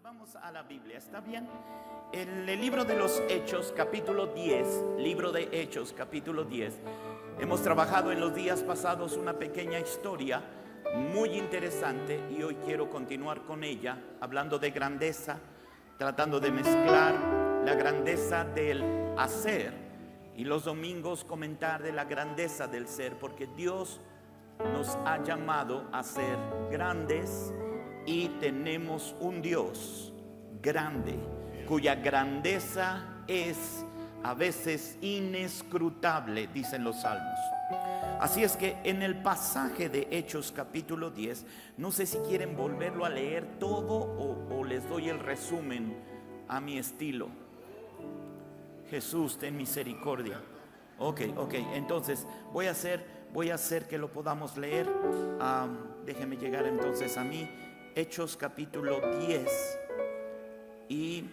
Vamos a la Biblia, ¿está bien? En el libro de los Hechos, capítulo 10, libro de Hechos, capítulo 10. Hemos trabajado en los días pasados una pequeña historia muy interesante y hoy quiero continuar con ella, hablando de grandeza, tratando de mezclar la grandeza del hacer y los domingos comentar de la grandeza del ser, porque Dios nos ha llamado a ser grandes. Y tenemos un Dios grande, cuya grandeza es a veces inescrutable, dicen los salmos. Así es que en el pasaje de Hechos capítulo 10, no sé si quieren volverlo a leer todo o les doy el resumen a mi estilo. Jesús, ten misericordia. Ok, entonces voy a hacer que lo podamos leer. Déjeme llegar entonces a mí. Hechos capítulo 10 y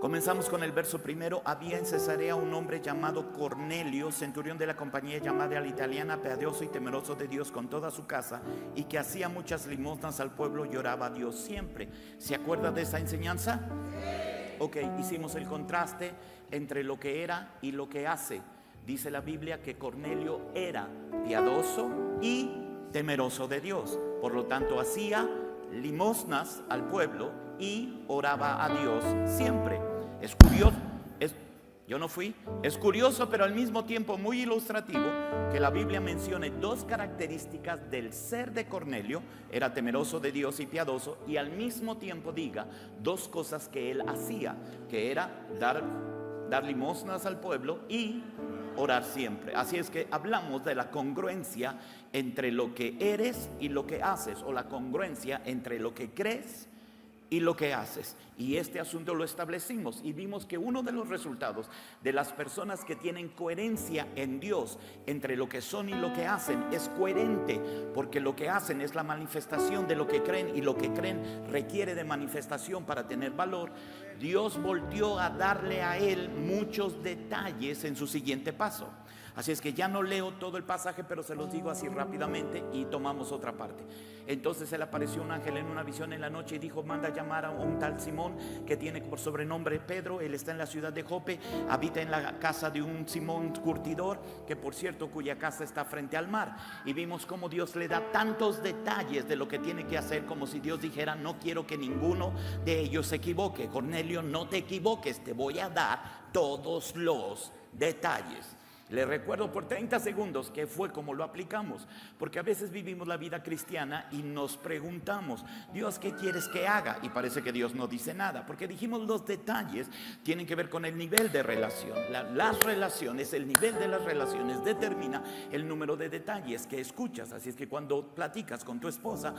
comenzamos con el verso primero. Había en Cesarea un hombre llamado Cornelio, centurión de la compañía llamada a la italiana, piadoso y temeroso de Dios con toda su casa, y que hacía muchas limosnas al pueblo y oraba a Dios siempre. ¿Se acuerda de esa enseñanza? Ok, hicimos el contraste entre lo que era y lo que hace. Dice la Biblia que Cornelio era piadoso y temeroso de Dios, por lo tanto hacía limosnas al pueblo y oraba a Dios siempre. Es curioso, es curioso, pero al mismo tiempo muy ilustrativo que la Biblia mencione dos características del ser de Cornelio: era temeroso de Dios y piadoso, y al mismo tiempo diga dos cosas que él hacía, que era dar limosnas al pueblo y orar siempre. Así es que hablamos de la congruencia entre lo que eres y lo que haces, o la congruencia entre lo que crees y lo que haces. Y este asunto lo establecimos y vimos que uno de los resultados de las personas que tienen coherencia en Dios entre lo que son y lo que hacen es coherente, porque lo que hacen es la manifestación de lo que creen, y lo que creen requiere de manifestación para tener valor. Dios volvió a darle a él muchos detalles en su siguiente paso. Así es que ya no leo todo el pasaje, pero se los digo así rápidamente y tomamos otra parte. Entonces se le apareció un ángel en una visión en la noche y dijo: manda llamar a un tal Simón, que tiene por sobrenombre Pedro. Él está en la ciudad de Jope, habita en la casa de un Simón curtidor, que por cierto cuya casa está frente al mar. Y vimos cómo Dios le da tantos detalles de lo que tiene que hacer, como si Dios dijera: no quiero que ninguno de ellos se equivoque. Cornelio, no te equivoques, te voy a dar todos los detalles. Le recuerdo por 30 segundos que fue como lo aplicamos, porque a veces vivimos la vida cristiana y nos preguntamos: Dios, ¿qué quieres que haga? Y parece que Dios no dice nada, porque dijimos los detalles tienen que ver con el nivel de relación. Las relaciones, el nivel de las relaciones determina el número de detalles que escuchas. Así es que cuando platicas con tu esposa,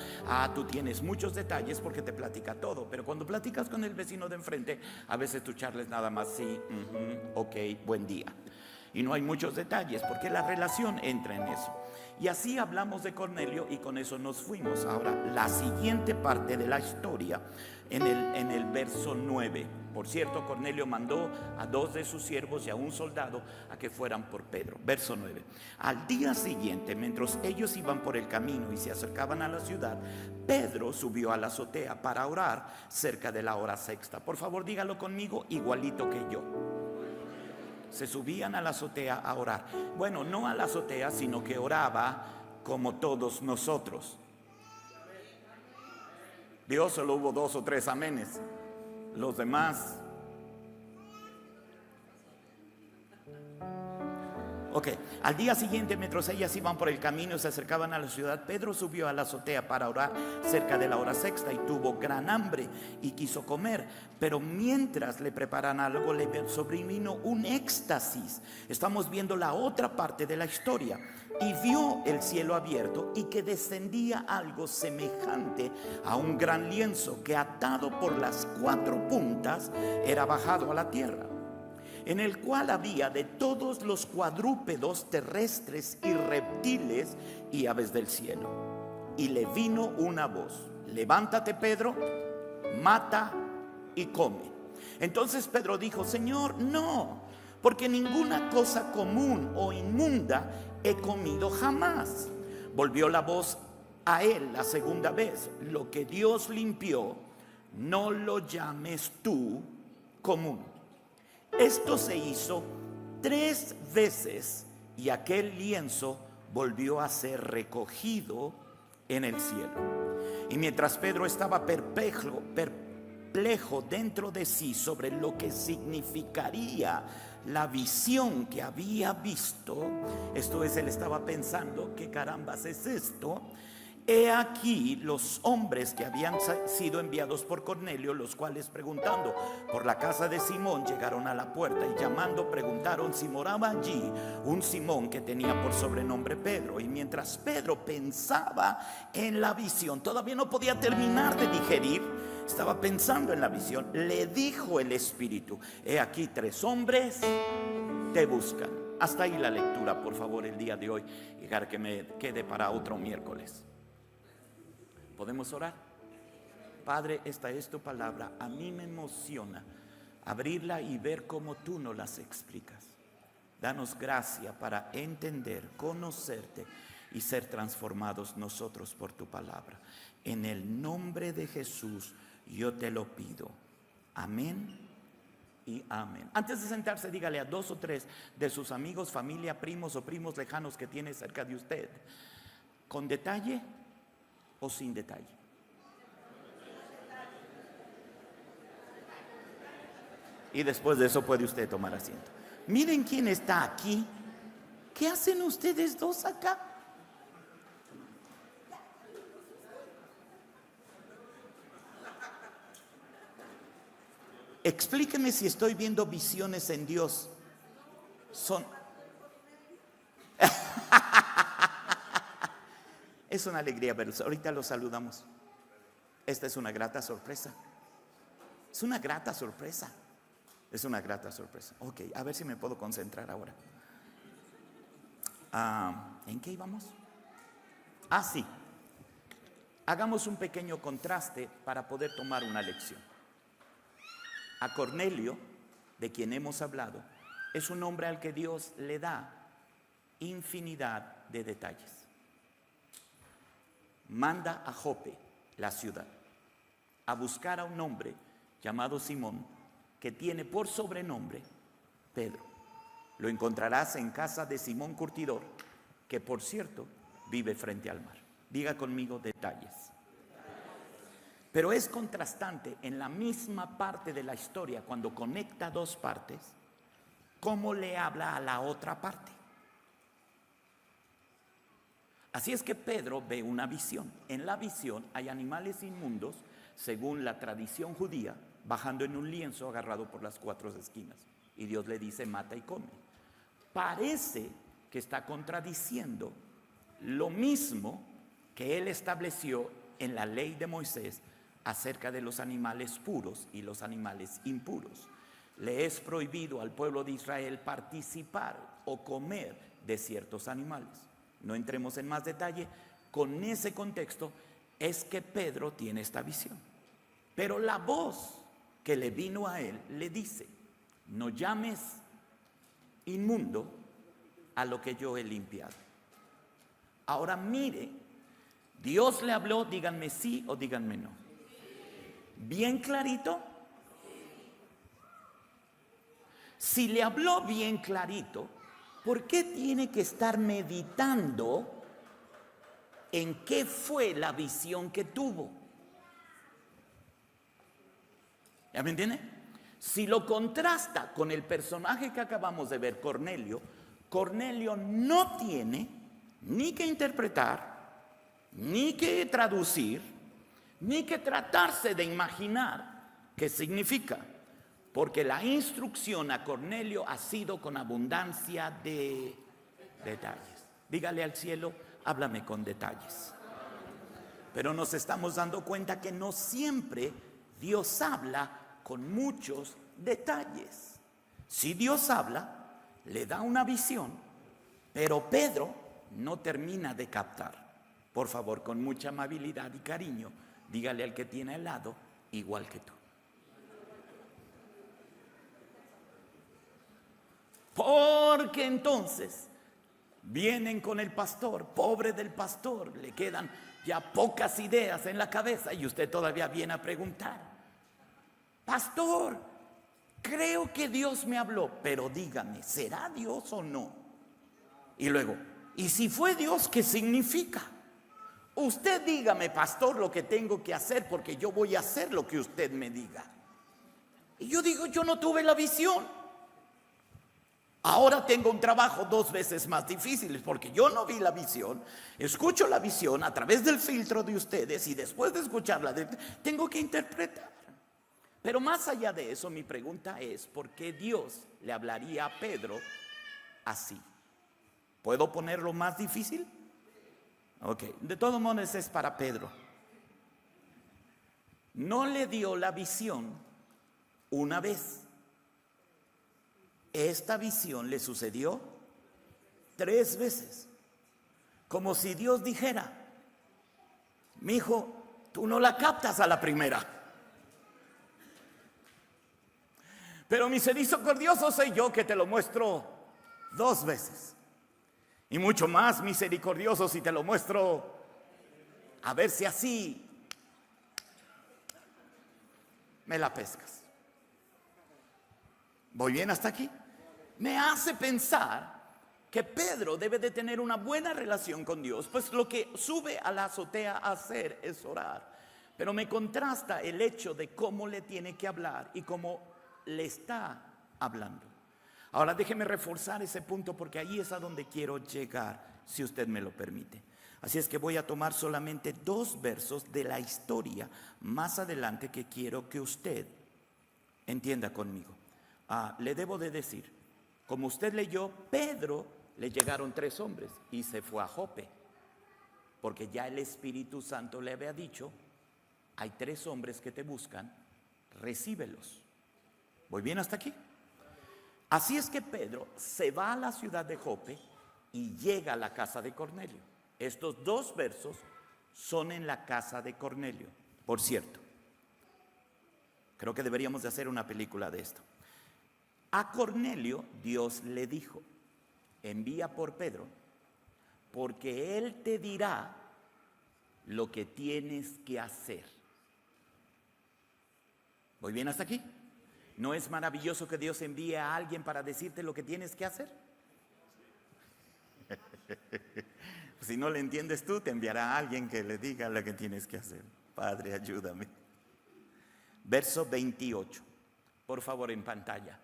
tú tienes muchos detalles porque te platica todo, pero cuando platicas con el vecino de enfrente, a veces tu charla es nada más sí, ok, buen día. Y no hay muchos detalles, porque la relación entra en eso. Y así hablamos de Cornelio y con eso nos fuimos. Ahora, la siguiente parte de la historia, en el verso 9. Por cierto, Cornelio mandó a 2 de sus siervos y a un soldado a que fueran por Pedro. Verso 9. Al día siguiente, mientras ellos iban por el camino y se acercaban a la ciudad, Pedro subió a la azotea para orar cerca de la hora sexta. Por favor, dígalo conmigo, igualito que yo. Se subían a la azotea a orar. Bueno, no a la azotea, sino que oraba como todos nosotros. Dios solo hubo 2 o 3 amenes. Los demás. Ok, al día siguiente, mientras ellas iban por el camino y se acercaban a la ciudad, Pedro subió a la azotea para orar cerca de la hora sexta y tuvo gran hambre y quiso comer. Pero mientras le preparaban algo, le sobrevino un éxtasis. Estamos viendo la otra parte de la historia. Y vio el cielo abierto y que descendía algo semejante a un gran lienzo que, atado por las 4 puntas, era bajado a la tierra, en el cual había de todos los cuadrúpedos terrestres y reptiles y aves del cielo. Y le vino una voz: levántate, Pedro, mata y come. Entonces Pedro dijo: Señor, no, porque ninguna cosa común o inmunda he comido jamás. Volvió la voz a él la segunda vez: lo que Dios limpió, no lo llames tú común. Esto se hizo 3 veces y aquel lienzo volvió a ser recogido en el cielo. Y mientras Pedro estaba perplejo dentro de sí sobre lo que significaría la visión que había visto, esto es, él estaba pensando, ¿qué carambas es esto? He aquí los hombres que habían sido enviados por Cornelio, los cuales preguntando por la casa de Simón llegaron a la puerta y llamando preguntaron si moraba allí un Simón que tenía por sobrenombre Pedro. Y mientras Pedro pensaba en la visión, todavía no podía terminar de digerir, estaba pensando en la visión, le dijo el Espíritu: he aquí 3 hombres te buscan. Hasta ahí la lectura, por favor, el día de hoy, llegar que me quede para otro miércoles. ¿Podemos orar? Padre, esta es tu palabra. A mí me emociona abrirla y ver cómo tú nos las explicas. Danos gracia para entender, conocerte y ser transformados nosotros por tu palabra. En el nombre de Jesús yo te lo pido. Amén y amén. Antes de sentarse, dígale a 2 o 3 de sus amigos, familia, primos o primos lejanos que tiene cerca de usted, con detalle o sin detalle. Y después de eso puede usted tomar asiento. Miren quién está aquí. ¿Qué hacen ustedes 2 acá? Explíqueme si estoy viendo visiones en Dios. Son Es una alegría verlos. Ahorita los saludamos. Esta es una grata sorpresa. Es una grata sorpresa. Es una grata sorpresa. Ok, a ver si me puedo concentrar ahora. ¿En qué íbamos? Sí. Hagamos un pequeño contraste para poder tomar una lección. A Cornelio, de quien hemos hablado, es un hombre al que Dios le da infinidad de detalles. Manda a Jope, la ciudad, a buscar a un hombre llamado Simón, que tiene por sobrenombre Pedro. Lo encontrarás en casa de Simón Curtidor, que por cierto vive frente al mar. Diga conmigo detalles. Pero es contrastante en la misma parte de la historia, cuando conecta 2 partes, cómo le habla a la otra parte. Así es que Pedro ve una visión. En la visión hay animales inmundos, según la tradición judía, bajando en un lienzo agarrado por las 4 esquinas. Y Dios le dice: mata y come. Parece que está contradiciendo lo mismo que él estableció en la ley de Moisés acerca de los animales puros y los animales impuros. Le es prohibido al pueblo de Israel participar o comer de ciertos animales. No entremos en más detalle. Con ese contexto es que Pedro tiene esta visión. Pero la voz que le vino a él le dice: no llames inmundo a lo que yo he limpiado. Ahora mire, Dios le habló, díganme sí o díganme no. ¿Bien clarito? Si le habló bien clarito, ¿por qué tiene que estar meditando en qué fue la visión que tuvo? ¿Ya me entiende? Si lo contrasta con el personaje que acabamos de ver, Cornelio, Cornelio no tiene ni que interpretar, ni que traducir, ni que tratarse de imaginar qué significa. Porque la instrucción a Cornelio ha sido con abundancia de detalles. Dígale al cielo: háblame con detalles. Pero nos estamos dando cuenta que no siempre Dios habla con muchos detalles. Si Dios habla, le da una visión, pero Pedro no termina de captar. Por favor, con mucha amabilidad y cariño, dígale al que tiene al lado: igual que tú. Porque entonces vienen con el pastor, pobre del pastor, le quedan ya pocas ideas en la cabeza y usted todavía viene a preguntar: pastor, creo que Dios me habló, pero dígame, ¿será Dios o no? Y luego, ¿y si fue Dios, qué significa? Usted dígame, pastor, lo que tengo que hacer, porque yo voy a hacer lo que usted me diga. Y yo digo, yo no tuve la visión. Ahora tengo un trabajo 2 veces más difícil porque yo no vi la visión. Escucho la visión a través del filtro de ustedes y después de escucharla tengo que interpretar. Pero más allá de eso, mi pregunta es, ¿por qué Dios le hablaría a Pedro así? ¿Puedo ponerlo más difícil? Ok, de todos modos es para Pedro. No le dio la visión una vez. Esta visión le sucedió 3 veces. Como si Dios dijera, mi hijo, tú no la captas a la primera. Pero misericordioso soy yo que te lo muestro 2 veces. Y mucho más misericordioso si te lo muestro, a ver si así me la pescas. ¿Voy bien hasta aquí? Me hace pensar que Pedro debe de tener una buena relación con Dios, pues lo que sube a la azotea a hacer es orar. Pero me contrasta el hecho de cómo le tiene que hablar y cómo le está hablando. Ahora déjeme reforzar ese punto porque ahí es a donde quiero llegar, si usted me lo permite. Así es que voy a tomar solamente 2 versos de la historia más adelante que quiero que usted entienda conmigo. Le debo de decir, como usted leyó, Pedro le llegaron 3 hombres y se fue a Jope, porque ya el Espíritu Santo le había dicho, hay 3 hombres que te buscan, recíbelos. ¿Voy bien hasta aquí? Así es que Pedro se va a la ciudad de Jope y llega a la casa de Cornelio. Estos 2 versos son en la casa de Cornelio. Por cierto, creo que deberíamos de hacer una película de esto. A Cornelio Dios le dijo, envía por Pedro, porque él te dirá lo que tienes que hacer. ¿Voy bien hasta aquí? ¿No es maravilloso que Dios envíe a alguien para decirte lo que tienes que hacer? Si no le entiendes tú, te enviará a alguien que le diga lo que tienes que hacer. Padre, ayúdame. Verso 28, por favor en pantalla.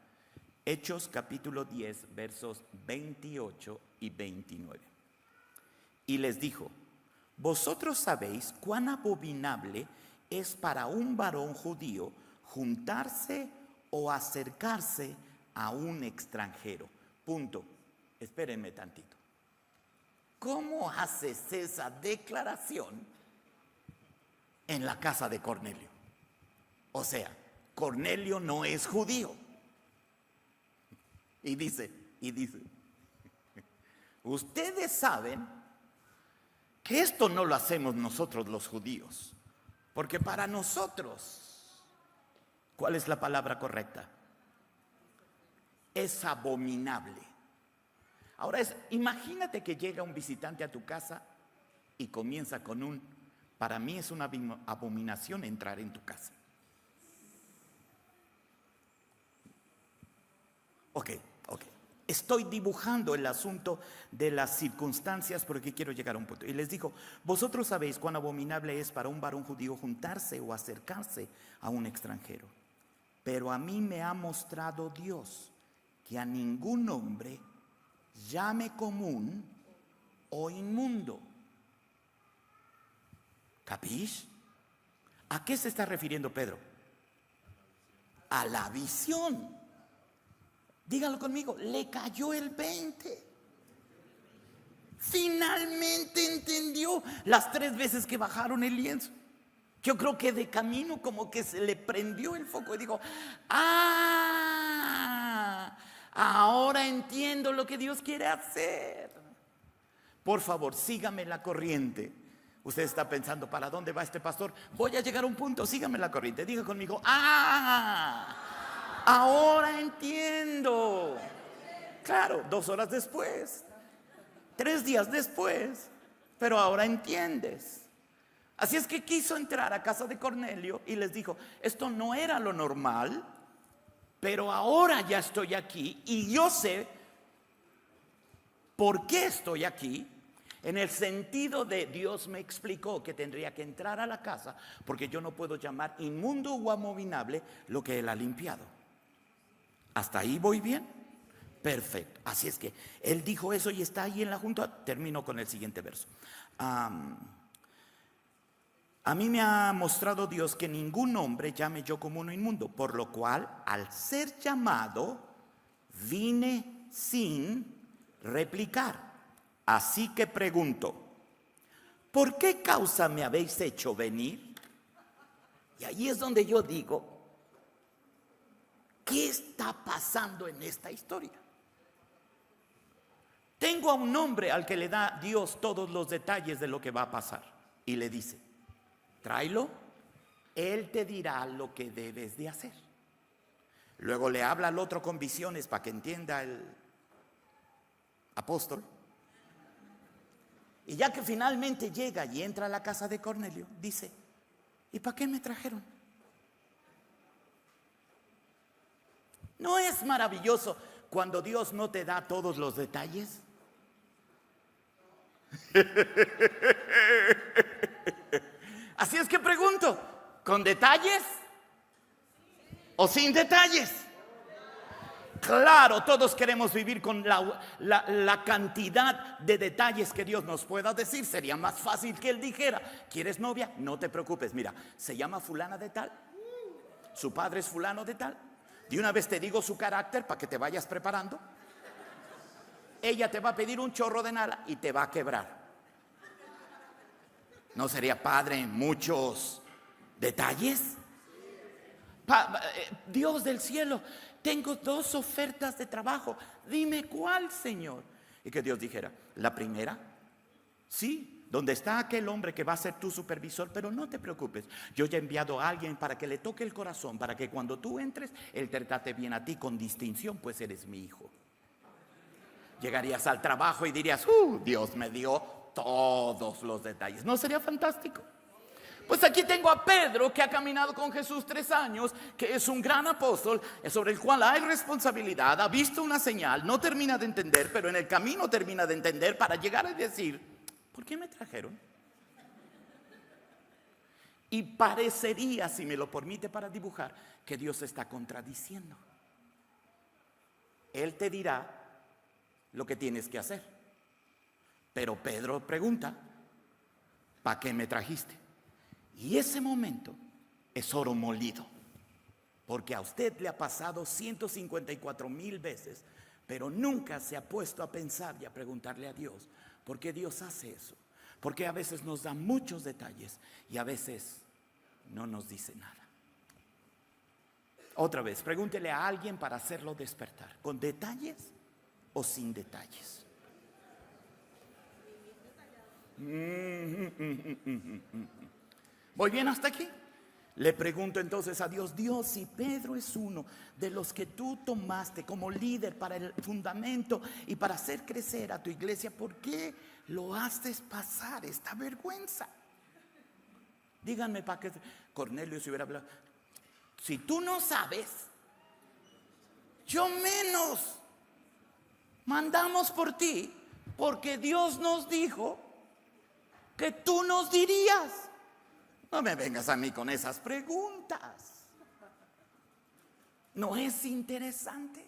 Hechos capítulo 10, versos 28 y 29. Y les dijo, vosotros sabéis cuán abominable es para un varón judío juntarse o acercarse a un extranjero. Punto. Espérenme tantito. ¿Cómo haces esa declaración en la casa de Cornelio? O sea, Cornelio no es judío. Y dice, ustedes saben que esto no lo hacemos nosotros los judíos, porque para nosotros, ¿cuál es la palabra correcta? Es abominable. Ahora imagínate que llega un visitante a tu casa y comienza con para mí es una abominación entrar en tu casa. Ok. Estoy dibujando el asunto de las circunstancias porque quiero llegar a un punto. Y les digo, vosotros sabéis cuán abominable es para un varón judío juntarse o acercarse a un extranjero. Pero a mí me ha mostrado Dios que a ningún hombre llame común o inmundo. ¿Capís? ¿A qué se está refiriendo Pedro? A la visión. Díganlo conmigo, le cayó el 20. Finalmente entendió las 3 veces que bajaron el lienzo. Yo creo que de camino como que se le prendió el foco y dijo, ahora entiendo lo que Dios quiere hacer. Por favor, sígame la corriente. Usted está pensando, ¿para dónde va este pastor? Voy a llegar a un punto, sígame la corriente. Diga conmigo, ahora entiendo. Claro, 2 horas después, 3 días después, pero ahora entiendes. Así es que quiso entrar a casa de Cornelio y les dijo: esto no era lo normal, pero ahora ya estoy aquí y yo sé por qué estoy aquí. En el sentido de Dios me explicó que tendría que entrar a la casa, porque yo no puedo llamar inmundo o abominable lo que Él ha limpiado. ¿Hasta ahí voy bien? Perfecto. Así es que Él dijo eso y está ahí en la junta. Termino con el siguiente verso. A mí me ha mostrado Dios que ningún hombre llame yo como uno inmundo, por lo cual al ser llamado vine sin replicar. Así que pregunto: ¿por qué causa me habéis hecho venir? Y ahí es donde yo digo: ¿qué está pasando en esta historia? Tengo a un hombre al que le da Dios todos los detalles de lo que va a pasar y le dice: tráelo, él te dirá lo que debes de hacer. Luego le habla al otro con visiones para que entienda el apóstol. Y ya que finalmente llega y entra a la casa de Cornelio, dice: ¿y para qué me trajeron? ¿No es maravilloso cuando Dios no te da todos los detalles? Así es que pregunto: ¿con detalles o sin detalles? Claro, todos queremos vivir con la cantidad de detalles que Dios nos pueda decir. Sería más fácil que Él dijera: ¿quieres novia? No te preocupes, mira, se llama fulana de tal, su padre es fulano de tal. De una vez te digo su carácter para que te vayas preparando. Ella te va a pedir un chorro de nada y te va a quebrar. ¿No sería padre en muchos detalles? Dios del cielo, tengo 2 ofertas de trabajo, dime cuál, Señor. Y que Dios dijera: la primera, sí, donde está aquel hombre que va a ser tu supervisor, pero no te preocupes, yo ya he enviado a alguien para que le toque el corazón, para que cuando tú entres, él te trate bien a ti con distinción, pues eres mi hijo. Llegarías al trabajo y dirías: Dios me dio todos los detalles. ¿No sería fantástico? Pues aquí tengo a Pedro, que ha caminado con Jesús 3 años, que es un gran apóstol, sobre el cual hay responsabilidad, ha visto una señal, no termina de entender, pero en el camino termina de entender para llegar a decir: ¿por qué me trajeron? Y parecería, si me lo permite para dibujar, que Dios está contradiciendo. Él te dirá lo que tienes que hacer. Pero Pedro pregunta: ¿para qué me trajiste? Y ese momento es oro molido, porque a usted le ha pasado 154,000 veces, pero nunca se ha puesto a pensar y a preguntarle a Dios: ¿por qué Dios hace eso? Porque a veces nos da muchos detalles y a veces no nos dice nada. Otra vez, pregúntele a alguien para hacerlo despertar: ¿con detalles o sin detalles? ¿Voy bien hasta aquí? Le pregunto entonces a Dios: Dios, si Pedro es uno de los que tú tomaste como líder para el fundamento y para hacer crecer a tu iglesia, ¿por qué lo haces pasar esta vergüenza? Díganme para que Cornelio se hubiera hablado: si tú no sabes, yo menos. Mandamos por ti porque Dios nos dijo que tú nos dirías. No me vengas a mí con esas preguntas. ¿No es interesante?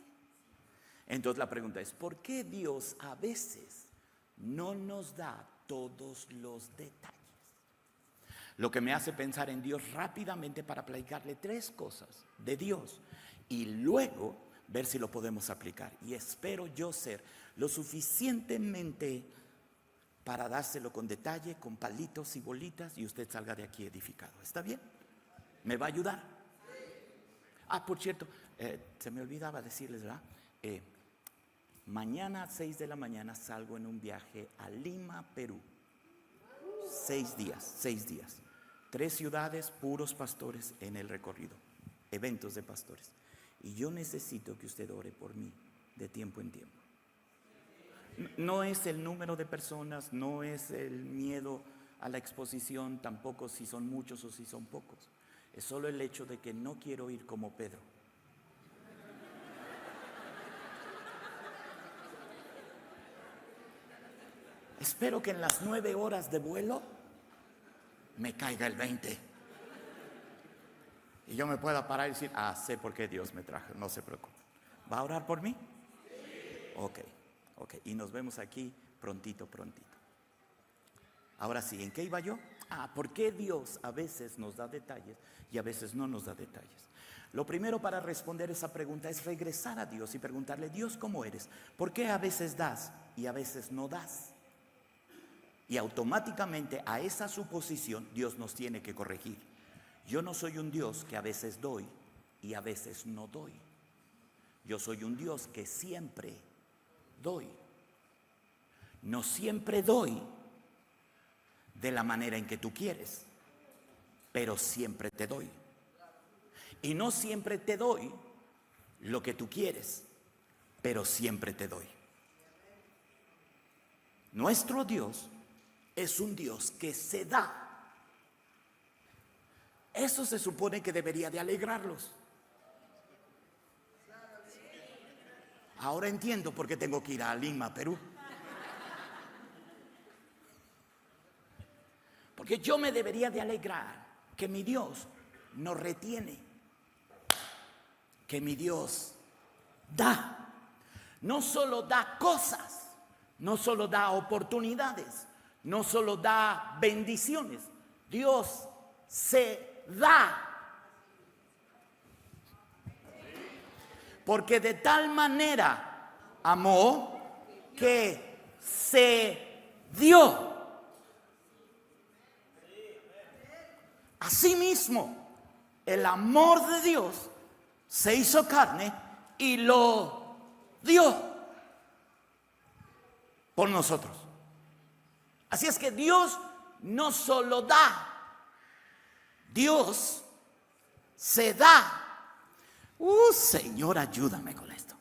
Entonces la pregunta es: ¿por qué Dios a veces no nos da todos los detalles? Lo que me hace pensar en Dios rápidamente para platicarle 3 cosas de Dios y luego ver si lo podemos aplicar. Y espero yo ser lo suficientemente para dárselo con detalle, con palitos y bolitas, y usted salga de aquí edificado. ¿Está bien? ¿Me va a ayudar? Por cierto, se me olvidaba decirles, ¿verdad? Mañana a 6 de la mañana salgo en un viaje a Lima, Perú. 6 días. 3 ciudades, puros pastores en el recorrido. Eventos de pastores. Y yo necesito que usted ore por mí de tiempo en tiempo. No es el número de personas, no es el miedo a la exposición, tampoco si son muchos o si son pocos. Es solo el hecho de que no quiero ir como Pedro. Espero que en las 9 horas de vuelo me caiga el 20 y yo me pueda parar y decir: sé por qué Dios me trajo, no se preocupe. ¿Va a orar por mí? Ok. Y nos vemos aquí prontito. Ahora sí, ¿en qué iba yo? ¿Por qué Dios a veces nos da detalles y a veces no nos da detalles? Lo primero para responder esa pregunta es regresar a Dios y preguntarle: Dios, ¿cómo eres? ¿Por qué a veces das y a veces no das? Y automáticamente a esa suposición Dios nos tiene que corregir. Yo no soy un Dios que a veces doy y a veces no doy. Yo soy un Dios que siempre doy. No siempre doy de la manera en que tú quieres, pero siempre te doy. Y no siempre te doy lo que tú quieres, pero siempre te doy. Nuestro Dios es un Dios que se da. Eso se supone que debería de alegrarlos. Ahora entiendo por qué tengo que ir a Lima, Perú. Porque yo me debería de alegrar que mi Dios no retiene, que mi Dios da. No solo da cosas, no solo da oportunidades, no solo da bendiciones. Dios se da. Porque de tal manera amó que se dio. Asimismo, el amor de Dios se hizo carne y lo dio por nosotros. Así es que Dios no solo da, Dios se da. Señor, ayúdame con esto.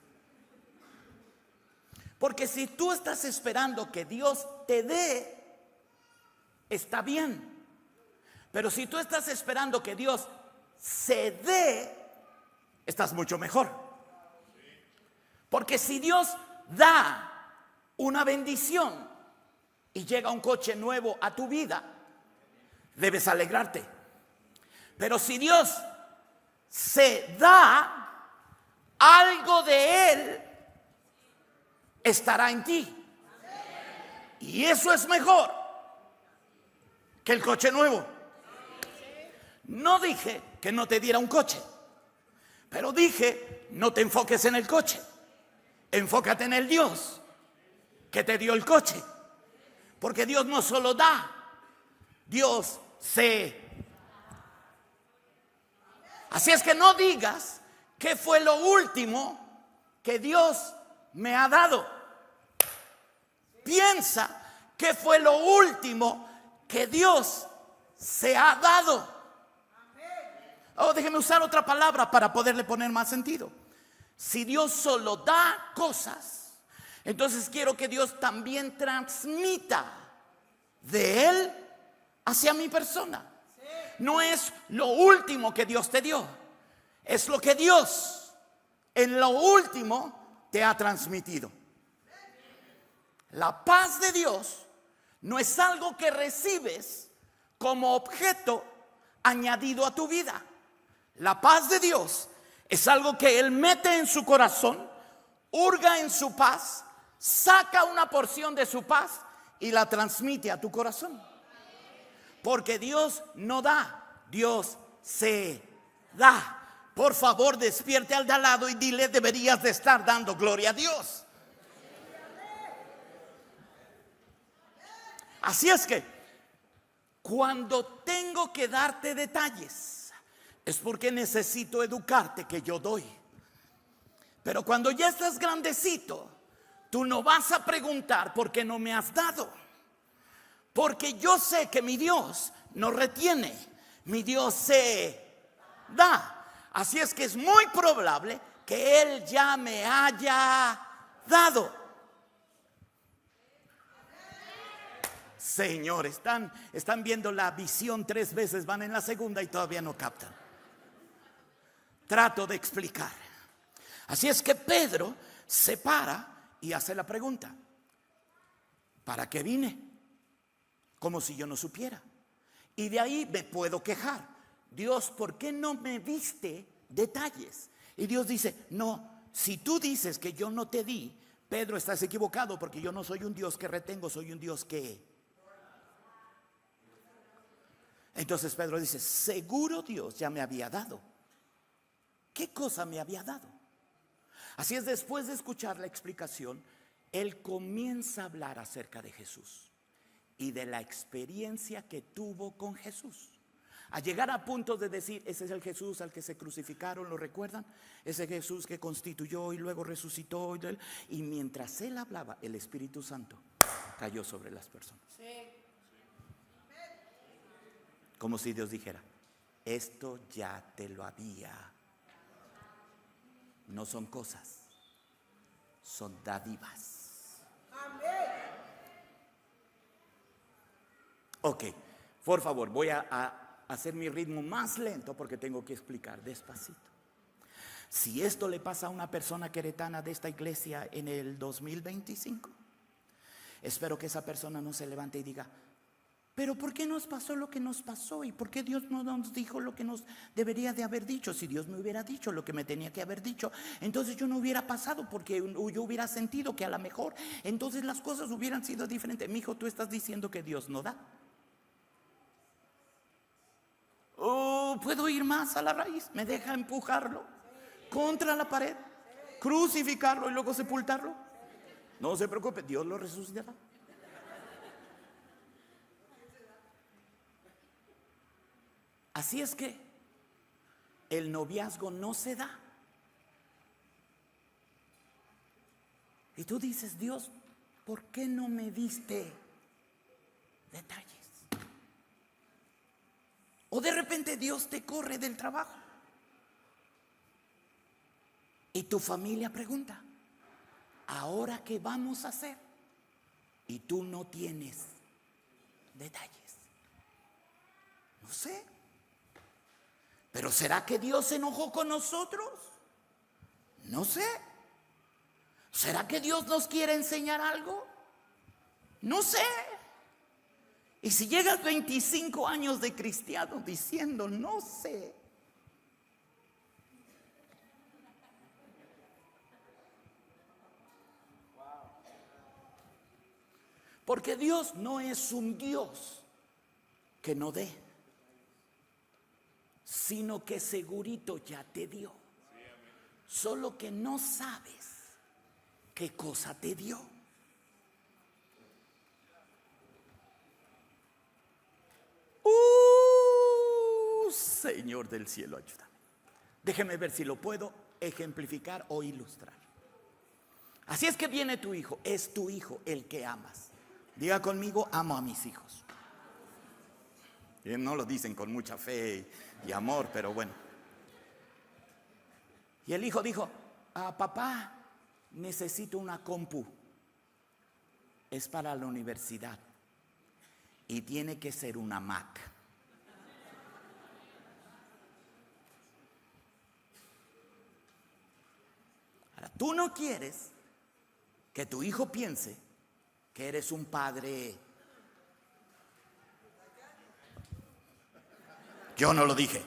Porque si tú estás esperando que Dios te dé, está bien. Pero si tú estás esperando que Dios se dé, estás mucho mejor. Porque si Dios da una bendición y llega un coche nuevo a tu vida, debes alegrarte. Pero si Dios se da, algo de Él estará en ti. Y eso es mejor que el coche nuevo. No dije que no te diera un coche, pero dije: no te enfoques en el coche, enfócate en el Dios que te dio el coche. Porque Dios no solo da, Dios se. Así es que no digas qué fue lo último que Dios me ha dado. Piensa qué fue lo último que Dios se ha dado. Déjeme usar otra palabra para poderle poner más sentido. Si Dios solo da cosas, entonces quiero que Dios también transmita de Él hacia mi persona. No es lo último que Dios te dio, es lo que Dios en lo último te ha transmitido. La paz de Dios no es algo que recibes como objeto añadido a tu vida. La paz de Dios es algo que Él mete en su corazón, hurga en su paz, saca una porción de su paz y la transmite a tu corazón. Porque Dios no da, Dios se da. Por favor, despierte al de al lado y dile: deberías de estar dando gloria a Dios. Así es que cuando tengo que darte detalles, es porque necesito educarte que yo doy. Pero cuando ya estás grandecito, tú no vas a preguntar por qué no me has dado. Porque yo sé que mi Dios no retiene, mi Dios se da. Así es que es muy probable que Él ya me haya dado. Señor, están viendo la visión 3 veces, van en la segunda y todavía no captan. Trato de explicar. Así es que Pedro se para y hace la pregunta: ¿para qué vine? Como si yo no supiera. Y de ahí me puedo quejar: Dios, ¿por qué no me diste detalles? Y Dios dice: no, si tú dices que yo no te di, Pedro, estás equivocado, porque yo no soy un Dios que retengo, soy un Dios que... Entonces Pedro dice: seguro Dios ya me había dado. ¿Qué cosa me había dado? Así es, después de escuchar la explicación, él comienza a hablar acerca de Jesús y de la experiencia que tuvo con Jesús, a llegar a puntos de decir: ese es el Jesús al que se crucificaron, ¿lo recuerdan? Ese Jesús que constituyó y luego resucitó. Y mientras él hablaba, el Espíritu Santo cayó sobre las personas. Como si Dios dijera: esto ya te lo había. No son cosas, son dádivas. Ok, por favor, voy a hacer mi ritmo más lento porque tengo que explicar despacito. Si esto le pasa a una persona queretana de esta iglesia en el 2025, espero que esa persona no se levante y diga: pero ¿por qué nos pasó lo que nos pasó? ¿Y por qué Dios no nos dijo lo que nos debería de haber dicho? Si Dios me hubiera dicho lo que me tenía que haber dicho, entonces yo no hubiera pasado, porque yo hubiera sentido que a lo mejor entonces las cosas hubieran sido diferentes. Mi hijo, tú estás diciendo que Dios no da. ¿Puedo ir más a la raíz? ¿Me deja empujarlo contra la pared, crucificarlo y luego sepultarlo? No se preocupe, Dios lo resucitará. Así es que el noviazgo no se da. Y tú dices: Dios, ¿por qué no me diste detalles? O de repente Dios te corre del trabajo y tu familia pregunta: ¿ahora qué vamos a hacer? Y tú no tienes detalles. No sé. ¿Pero será que Dios se enojó con nosotros? No sé. ¿Será que Dios nos quiere enseñar algo? No sé. Y si llegas 25 años de cristiano diciendo no sé, porque Dios no es un Dios que no dé, sino que segurito ya te dio. Solo que no sabes qué cosa te dio. Señor del cielo, ayúdame. Déjeme ver si lo puedo ejemplificar o ilustrar. Así es que viene tu hijo, es tu hijo el que amas. Diga conmigo: amo a mis hijos. Y no lo dicen con mucha fe y amor, pero bueno. Y el hijo dijo: papá, necesito una compu. Es para la universidad y tiene que ser una Mac. Ahora, tú no quieres que tu hijo piense que eres un padre. Yo no lo dije,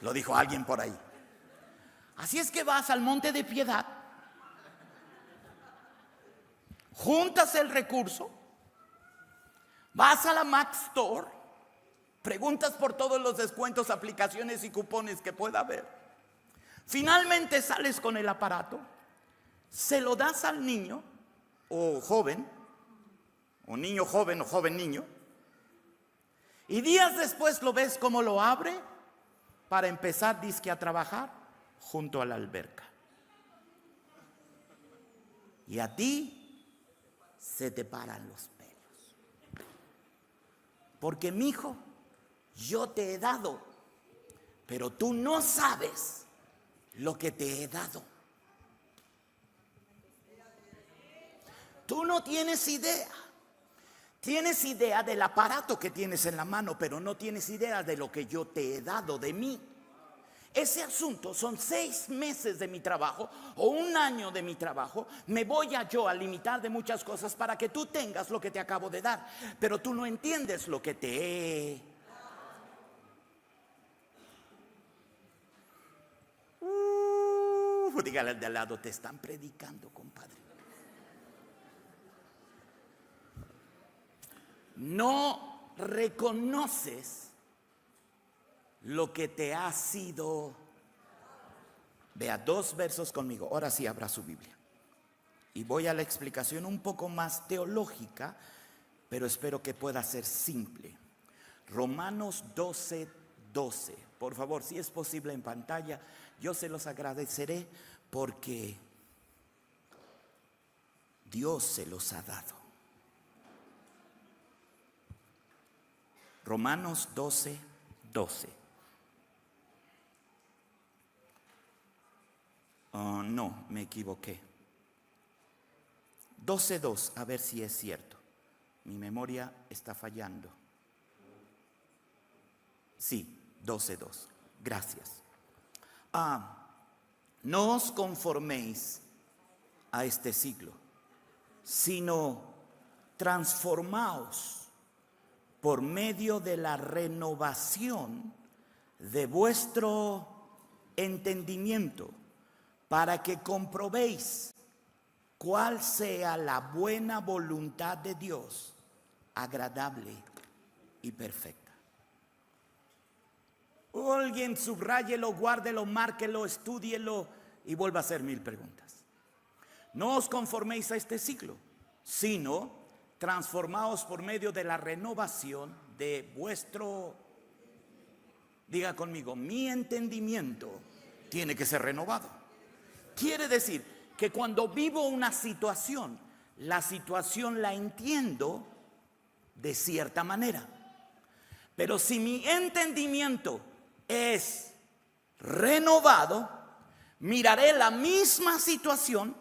lo dijo alguien por ahí. Así es que vas al Monte de Piedad, juntas el recurso, vas a la Mac Store, preguntas por todos los descuentos, aplicaciones y cupones que pueda haber. Finalmente sales con el aparato, se lo das al niño o joven, o niño joven o joven niño, y días después lo ves como lo abre para empezar dizque a trabajar junto a la alberca. Y a ti se te paran los pelos. Porque, mijo, yo te he dado, pero tú no sabes lo que te he dado. Tú no tienes idea. Tienes idea del aparato que tienes en la mano, pero no tienes idea de lo que yo te he dado de mí. Ese asunto son 6 meses de mi trabajo o 1 año de mi trabajo. Me voy yo a limitar de muchas cosas para que tú tengas lo que te acabo de dar. Pero tú no entiendes lo que te he. Dígale al de al lado, te están predicando, compadre. No reconoces lo que te ha sido. Vea 2 versos conmigo. Ahora sí abra su Biblia. Y voy a la explicación un poco más teológica, pero espero que pueda ser simple. Romanos 12:12. Por favor, si es posible en pantalla, yo se los agradeceré porque Dios se los ha dado. Romanos 12:12. No, me equivoqué. 12:2, a ver si es cierto. Mi memoria está fallando. Sí, 12:2. Gracias. No os conforméis a este siglo, sino transformaos por medio de la renovación de vuestro entendimiento, para que comprobéis cuál sea la buena voluntad de Dios, agradable y perfecta. O alguien subráyelo, guárdelo, márquelo, estúdielo y vuelva a hacer 1000 preguntas. No os conforméis a este siglo, sino transformaos por medio de la renovación de vuestro, diga conmigo, mi entendimiento tiene que ser renovado. Quiere decir que cuando vivo una situación, la situación la entiendo de cierta manera. Pero si mi entendimiento es renovado, miraré la misma situación,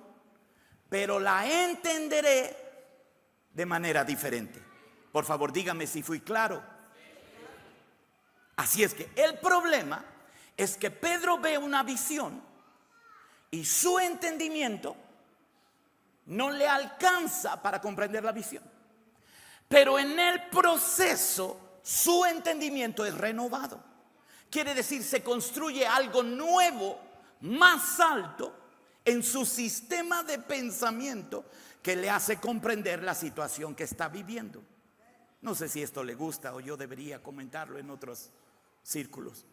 pero la entenderé de manera diferente. Por favor, dígame si fui claro. Así es que el problema es que Pedro ve una visión y su entendimiento no le alcanza para comprender la visión. Pero en el proceso su entendimiento es renovado. Quiere decir, se construye algo nuevo, más alto, en su sistema de pensamiento que le hace comprender la situación que está viviendo. No sé si esto le gusta o yo debería comentarlo en otros círculos.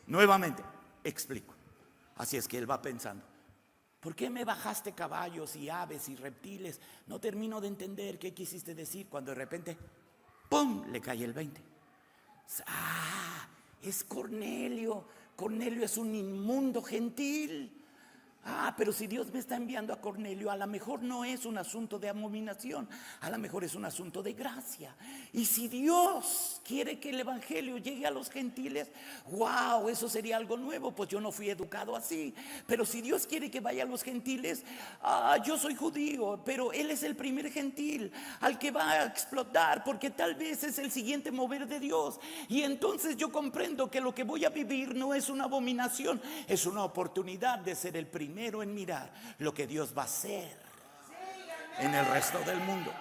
Nuevamente, explico. Así es que él va pensando, ¿por qué me bajaste caballos y aves y reptiles? No termino de entender qué quisiste decir, cuando de repente, ¡pum!, le cae el 20. Es Cornelio. Cornelio es un inmundo gentil. Pero si Dios me está enviando a Cornelio, a lo mejor no es un asunto de abominación, a lo mejor es un asunto de gracia. Y si Dios quiere que el evangelio llegue a los gentiles, wow, eso sería algo nuevo, pues yo no fui educado así. Pero si Dios quiere que vaya a los gentiles, yo soy judío, pero Él es el primer gentil al que va a explotar, porque tal vez es el siguiente mover de Dios. Y entonces yo comprendo que lo que voy a vivir no es una abominación, es una oportunidad de ser el primero en mirar lo que Dios va a hacer en el resto del mundo.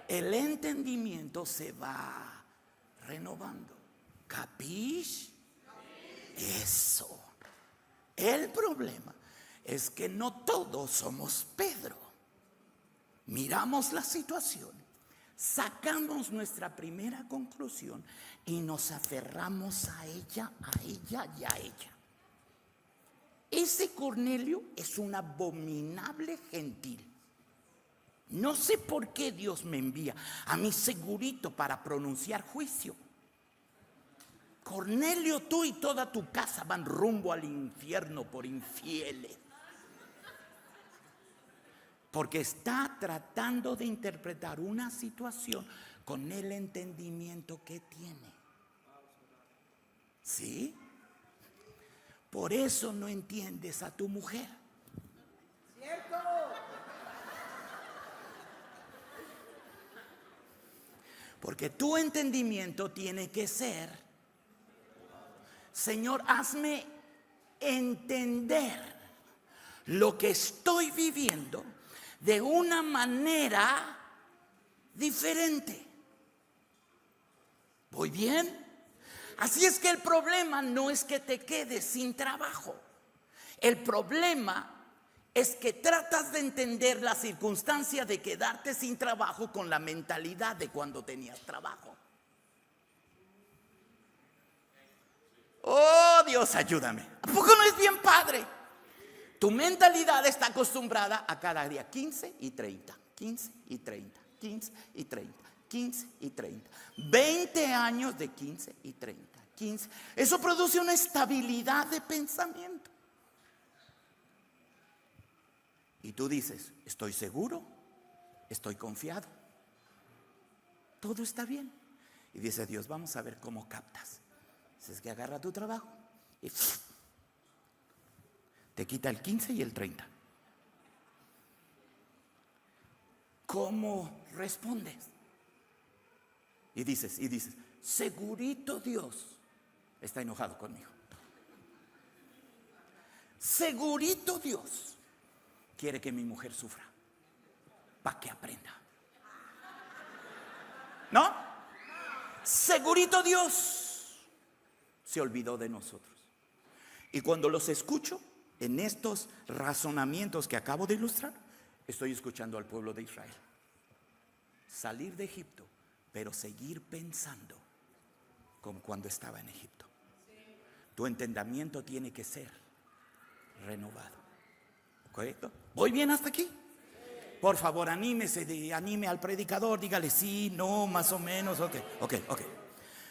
El entendimiento se va renovando. ¿Capish? Eso. El problema es que no todos somos Pedro. Miramos la situación, sacamos nuestra primera conclusión y nos aferramos a ella y a ella. Ese Cornelio es un abominable gentil. No sé por qué Dios me envía a mí segurito para pronunciar juicio. Cornelio, tú y toda tu casa van rumbo al infierno por infieles. Porque está tratando de interpretar una situación con el entendimiento que tiene. ¿Sí? Por eso no entiendes a tu mujer. ¿Cierto? Porque tu entendimiento tiene que ser: Señor, hazme entender lo que estoy viviendo de una manera diferente. ¿Voy bien? Así es que el problema no es que te quedes sin trabajo. El problema es que tratas de entender la circunstancia de quedarte sin trabajo con la mentalidad de cuando tenías trabajo. Oh, Dios, ayúdame. ¿A poco no es bien padre? Tu mentalidad está acostumbrada a cada día 15 y 30, 15 y 30, 15 y 30, 15 y 30. 20 años de 15 y 30, 15. Eso produce una estabilidad de pensamiento. Y tú dices: estoy seguro, estoy confiado, todo está bien. Y dice Dios: vamos a ver cómo captas. Es que agarra tu trabajo y te quita el 15 y el 30. ¿Cómo respondes? Y dices, segurito Dios está enojado conmigo. Segurito Dios quiere que mi mujer sufra para que aprenda. ¿No? Segurito Dios se olvidó de nosotros. Y cuando los escucho en estos razonamientos que acabo de ilustrar, estoy escuchando al pueblo de Israel salir de Egipto, pero seguir pensando como cuando estaba en Egipto. Tu entendimiento tiene que ser renovado. ¿Correcto? ¿Voy bien hasta aquí? Por favor, anímese, anime al predicador, dígale sí, no, más o menos. Ok.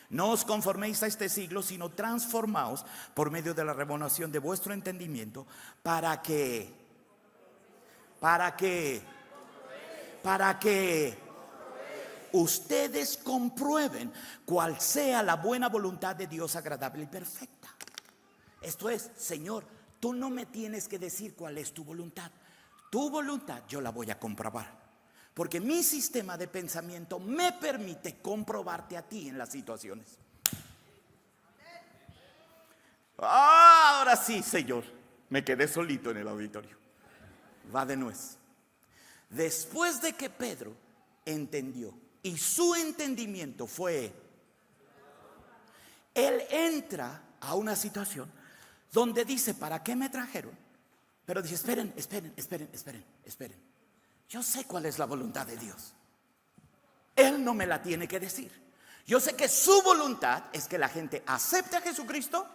No os conforméis a este siglo, sino transformaos por medio de la renovación de vuestro entendimiento, para que ustedes comprueben cuál sea la buena voluntad de Dios, agradable y perfecta. Esto es: Señor, tú no me tienes que decir cuál es tu voluntad. Tu voluntad yo la voy a comprobar, porque mi sistema de pensamiento me permite comprobarte a ti en las situaciones. Ahora sí, Señor, me quedé solito en el auditorio. Va de nuez. Después de que Pedro entendió y su entendimiento fue, él entra a una situación donde dice: ¿para qué me trajeron? Pero dice: esperen. Yo sé cuál es la voluntad de Dios. Él no me la tiene que decir. Yo sé que su voluntad es que la gente acepte a Jesucristo,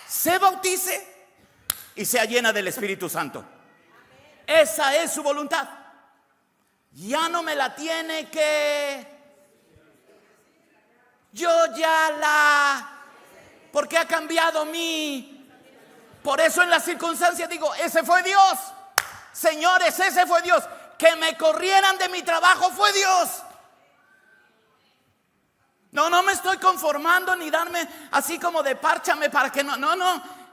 se bautice y sea llena del Espíritu Santo. Esa es su voluntad. Ya no me la tiene que... porque ha cambiado mi... Por eso en las circunstancias digo: ese fue Dios. Señores, ese fue Dios. Que me corrieran de mi trabajo fue Dios. No me estoy conformando ni darme así como de párchame para que no.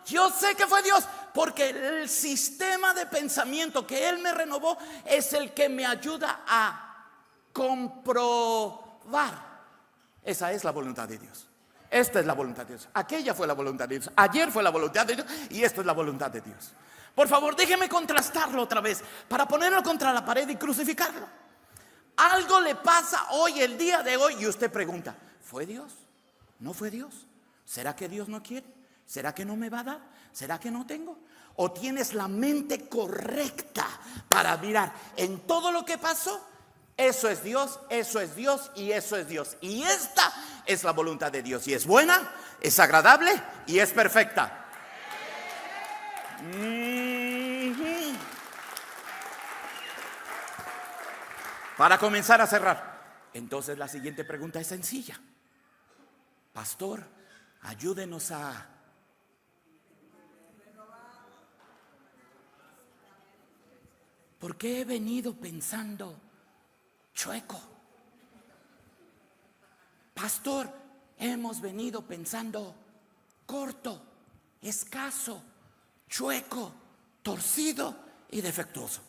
Yo sé que fue Dios, porque el sistema de pensamiento que Él me renovó es el que me ayuda a comprobar. Esa es la voluntad de Dios. Esta es la voluntad de Dios. Aquella fue la voluntad de Dios. Ayer fue la voluntad de Dios. Y esto es la voluntad de Dios. Por favor, déjeme contrastarlo otra vez, para ponerlo contra la pared y crucificarlo. Algo le pasa hoy, el día de hoy, y usted pregunta: ¿fue Dios? ¿No fue Dios? ¿Será que Dios no quiere? ¿Será que no me va a dar? ¿Será que no tengo? ¿O tienes la mente correcta para mirar en todo lo que pasó? Eso es Dios, eso es Dios y eso es Dios. Y esta es la voluntad de Dios. Y es buena, es agradable y es perfecta. Para comenzar a cerrar, entonces la siguiente pregunta es sencilla: pastor, ayúdenos a... ¿Por qué he venido pensando chueco? Pastor, hemos venido pensando corto, escaso, chueco, torcido y defectuoso.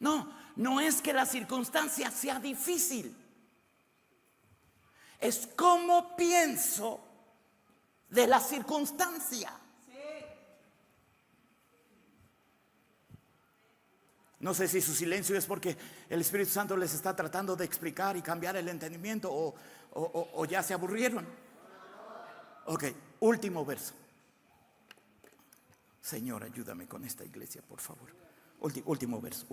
No es que la circunstancia sea difícil. es cómo pienso de la circunstancia. No sé si su silencio es porque el Espíritu Santo les está tratando de explicar y cambiar el entendimiento, o ya se aburrieron. Ok, último verso. Señor, ayúdame con esta iglesia, por favor. Último verso.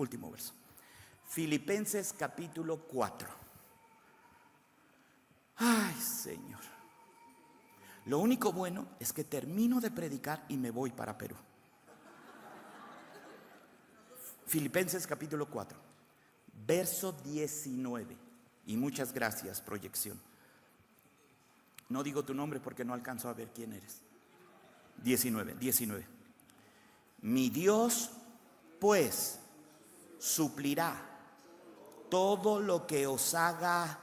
Filipenses capítulo 4. Ay, Señor. Lo único bueno es que termino de predicar y me voy para Perú. Filipenses capítulo 4, verso 19. Y muchas gracias, proyección. No digo tu nombre porque no alcanzo a ver quién eres. 19. Mi Dios, pues, suplirá todo lo que os haga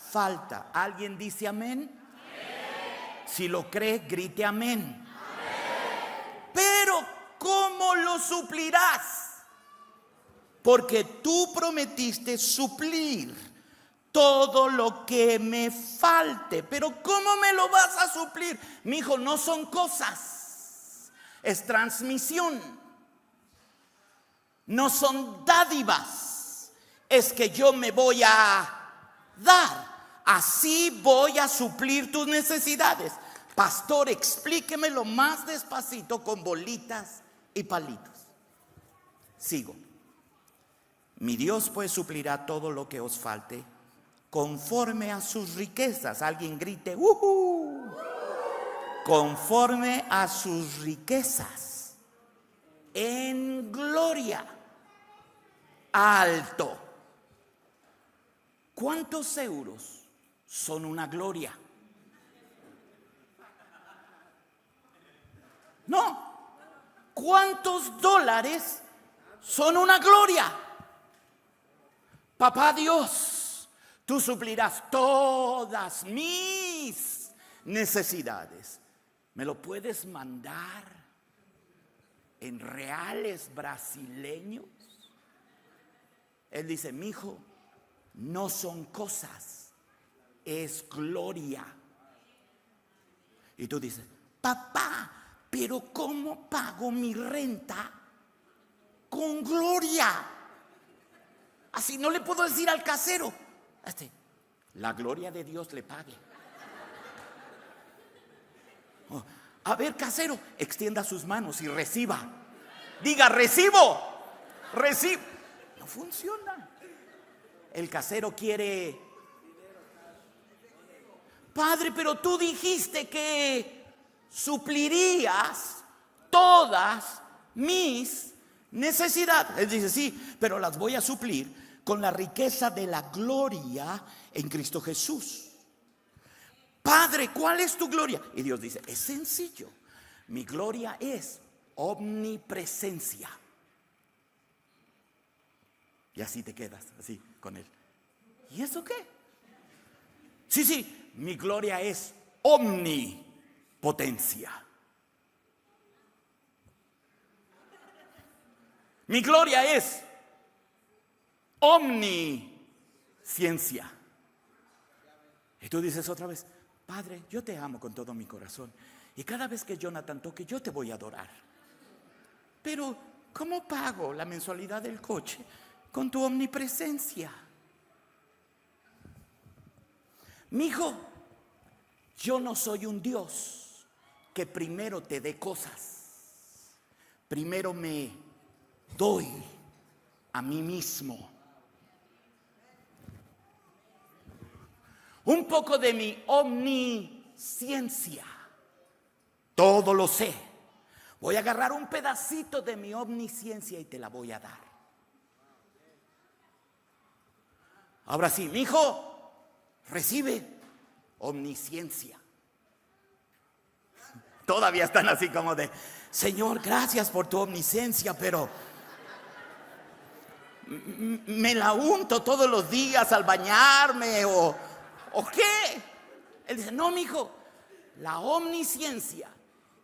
falta. ¿Alguien dice amén? Amén. Si lo cree, grite amén. Amén. Pero ¿cómo lo suplirás? Porque tú prometiste suplir todo lo que me falte. Pero ¿cómo me lo vas a suplir? Mi hijo, no son cosas, es transmisión. No son dádivas, es que yo me voy a dar. Así voy a suplir tus necesidades. Pastor, explíquemelo más despacito con bolitas y palitos. Sigo. Mi Dios pues suplirá todo lo que os falte conforme a sus riquezas. Alguien grite, conforme a sus riquezas en gloria. Alto. ¿Cuántos euros son una gloria? No. ¿Cuántos dólares son una gloria? Papá Dios, tú suplirás todas mis necesidades. ¿Me lo puedes mandar en reales brasileños? Él dice, mi hijo, no son cosas, es gloria. Y tú dices, papá, pero ¿cómo pago mi renta con gloria? Así no le puedo decir al casero, la gloria de Dios le pague. A ver, casero, extienda sus manos y reciba. Diga, recibo. No funciona. El casero quiere, Padre, pero tú dijiste que suplirías todas mis necesidades. Él dice, sí, pero las voy a suplir con la riqueza de la gloria en Cristo Jesús. Padre, ¿cuál es tu gloria? Y Dios dice, es sencillo. Mi gloria es omnipresencia. Y así te quedas, así con él. ¿Y eso qué? Sí, mi gloria es omnipotencia. Mi gloria es omnisciencia. Y tú dices otra vez, Padre, yo te amo con todo mi corazón. Y cada vez que Jonathan toque, yo te voy a adorar. Pero, ¿cómo pago la mensualidad del coche? Con tu omnipresencia. Mi hijo, yo no soy un Dios que primero te dé cosas. Primero me doy a mí mismo. Un poco de mi omnisciencia. Todo lo sé. Voy a agarrar un pedacito de mi omnisciencia y te la voy a dar. Ahora sí, mi hijo, recibe omnisciencia. Todavía están así como de, Señor, gracias por tu omnisciencia, pero me la unto todos los días al bañarme o qué. Él dice, no, mi hijo, la omnisciencia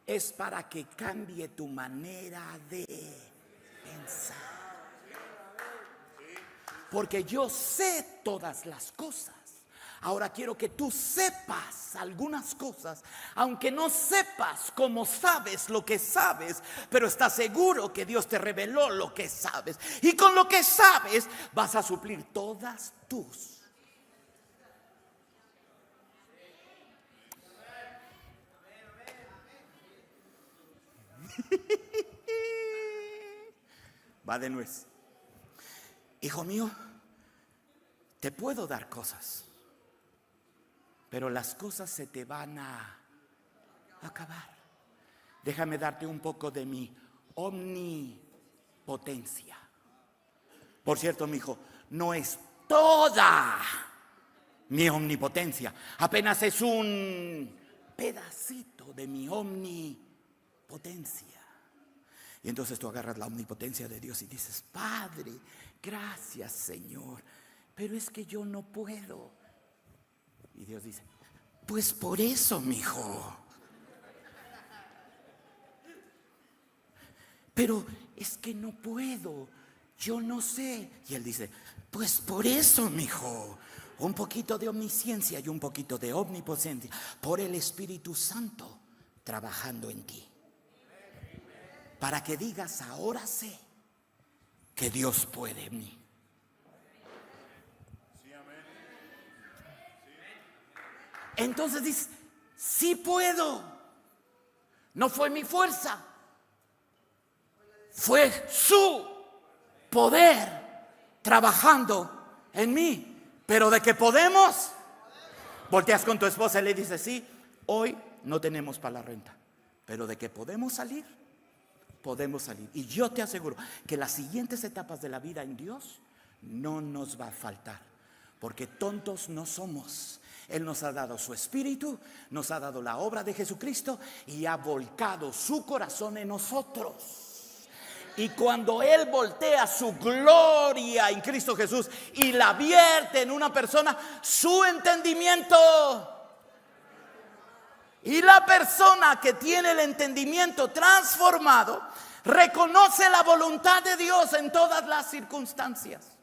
es para que cambie tu manera de pensar. Porque yo sé todas las cosas. Ahora quiero que tú sepas algunas cosas, aunque no sepas cómo sabes lo que sabes, pero estás seguro que Dios te reveló lo que sabes. Y con lo que sabes vas a suplir todas tus. Va de nuez. Hijo mío, te puedo dar cosas, pero las cosas se te van a acabar. Déjame darte un poco de mi omnipotencia. Por cierto, mi hijo, no es toda mi omnipotencia, apenas es un pedacito de mi omnipotencia. Y entonces tú agarras la omnipotencia de Dios y dices: Padre, gracias, Señor, pero es que yo no puedo. Y Dios dice: pues por eso, mi hijo. Pero es que no puedo, yo no sé. Y Él dice: pues por eso, mi hijo. Un poquito de omnisciencia y un poquito de omnipotencia por el Espíritu Santo trabajando en ti, para que digas: ahora sé que Dios puede en mí. Entonces dices: sí puedo. No fue mi fuerza, fue su poder trabajando en mí. Pero de que podemos, volteas con tu esposa y le dices: sí, hoy no tenemos para la renta, pero de que podemos salir, podemos salir. Y yo te aseguro que las siguientes etapas de la vida en Dios no nos va a faltar, porque tontos no somos. Él nos ha dado su espíritu, nos ha dado la obra de Jesucristo y ha volcado su corazón en nosotros. Y cuando Él voltea su gloria en Cristo Jesús y la vierte en una persona, su entendimiento. Y la persona que tiene el entendimiento transformado reconoce la voluntad de Dios en todas las circunstancias.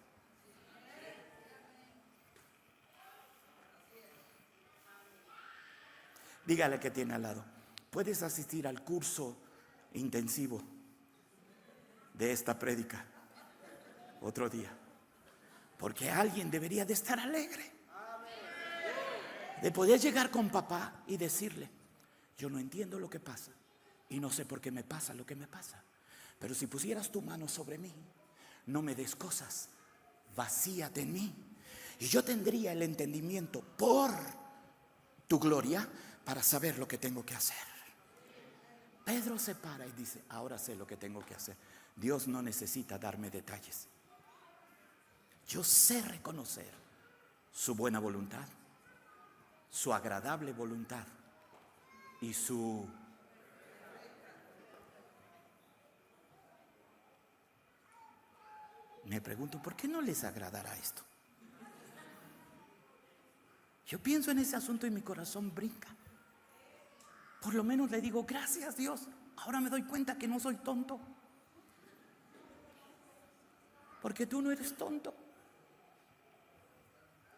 Dígale que tiene al lado: puedes asistir al curso intensivo de esta prédica otro día, porque alguien debería de estar alegre, de poder llegar con papá y decirle: yo no entiendo lo que pasa y no sé por qué me pasa lo que me pasa, pero si pusieras tu mano sobre mí, no me des cosas, vacíate en mí, y yo tendría el entendimiento por tu gloria para saber lo que tengo que hacer. Pedro se para y dice: ahora sé lo que tengo que hacer. Dios no necesita darme detalles. Yo sé reconocer su buena voluntad, su agradable voluntad y su... Me pregunto: ¿por qué no les agradará esto? Yo pienso en ese asunto y mi corazón brinca. Por lo menos le digo: gracias, Dios, ahora me doy cuenta que no soy tonto, porque tú no eres tonto.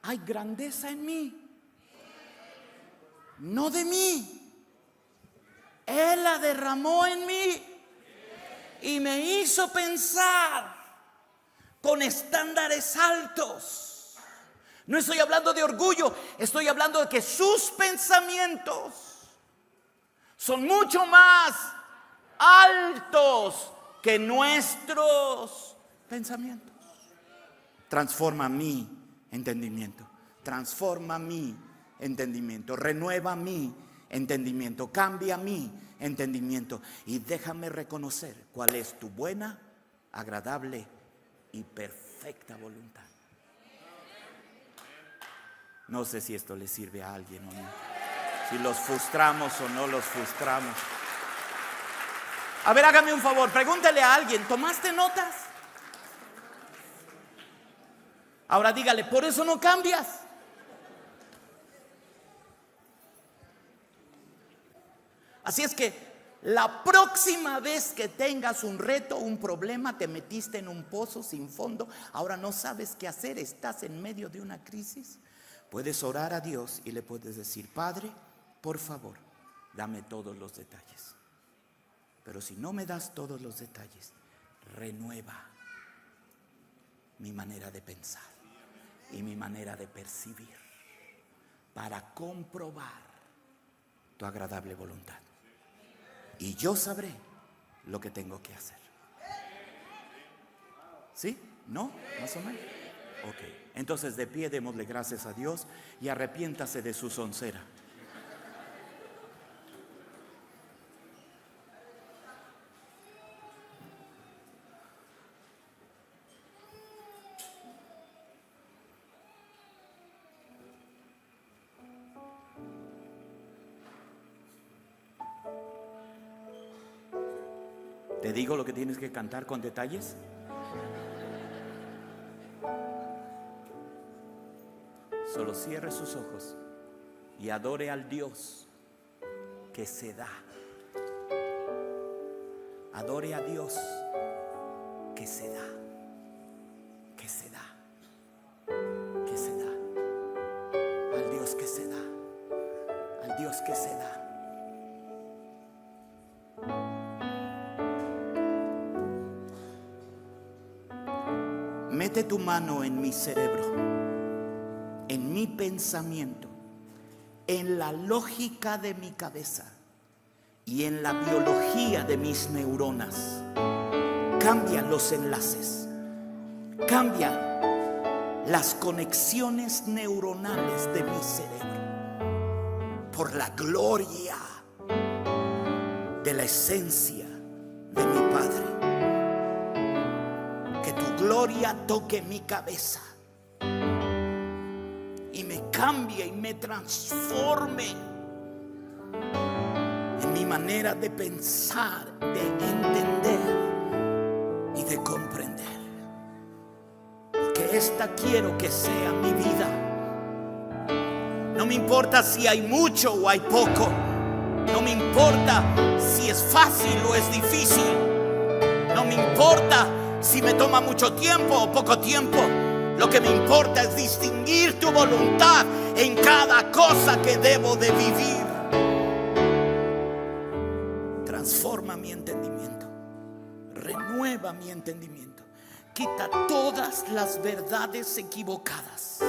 Hay grandeza en mí, no de mí. Él la derramó en mí y me hizo pensar con estándares altos. No estoy hablando de orgullo, estoy hablando de que sus pensamientos son mucho más altos que nuestros pensamientos. Transforma mi entendimiento, transforma mi entendimiento, renueva mi entendimiento, cambia mi entendimiento y déjame reconocer cuál es tu buena, agradable y perfecta voluntad. No sé si esto le sirve a alguien o no, si los frustramos o no los frustramos. A ver, hágame un favor, pregúntele a alguien: ¿tomaste notas? Ahora dígale: ¿por eso no cambias? Así es que la próxima vez que tengas un reto, un problema, te metiste en un pozo sin fondo, ahora no sabes qué hacer, estás en medio de una crisis, Puedes orar a Dios y le puedes decir: Padre, por favor, dame todos los detalles. Pero si no me das todos los detalles, renueva mi manera de pensar y mi manera de percibir para comprobar tu agradable voluntad. Y yo sabré lo que tengo que hacer. ¿Sí? ¿No? ¿Más o menos? Ok. Entonces, de pie, démosle gracias a Dios y arrepiéntase de su soncera. ¿Te digo lo que tienes que cantar con detalles? Solo cierre sus ojos y adore al Dios que se da. Adore a Dios que se da, que se da, que se da. Al Dios que se da, al Dios que se da. Mete tu mano en mi cerebro, en mi pensamiento, en la lógica de mi cabeza y en la biología de mis neuronas. Cambia los enlaces, cambia las conexiones neuronales de mi cerebro por la gloria de la esencia de mi Padre. Que tu gloria toque mi cabeza y me cambie y me transforme en mi manera de pensar, de entender y de comprender. Porque esta quiero que sea mi vida. No me importa si hay mucho o hay poco. No me importa si es fácil o es difícil. No me importa si me toma mucho tiempo o poco tiempo. Lo que me importa es distinguir tu voluntad en cada cosa que debo de vivir. Transforma mi entendimiento, renueva mi entendimiento, quita todas las verdades equivocadas,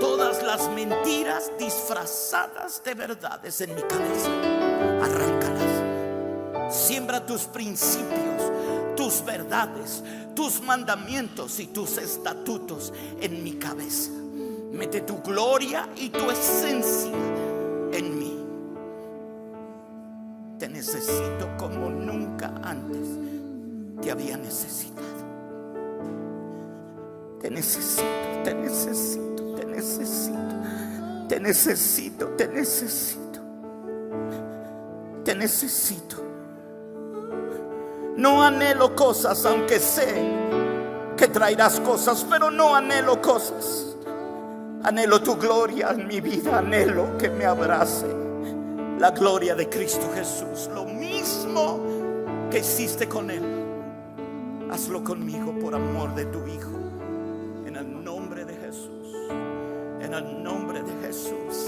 todas las mentiras disfrazadas de verdades en mi cabeza. Arráncalas, siembra tus principios, tus verdades, tus mandamientos y tus estatutos en mi cabeza. Mete tu gloria y tu esencia en mí. Te necesito como nunca antes te había necesitado. Te necesito, te necesito, te necesito, te necesito, te necesito, te necesito. No anhelo cosas, aunque sé que traerás cosas, pero no anhelo cosas. Anhelo tu gloria en mi vida, anhelo que me abrace la gloria de Cristo Jesús. Lo mismo que hiciste con Él, hazlo conmigo por amor de tu Hijo. En el nombre de Jesús, en el nombre de Jesús.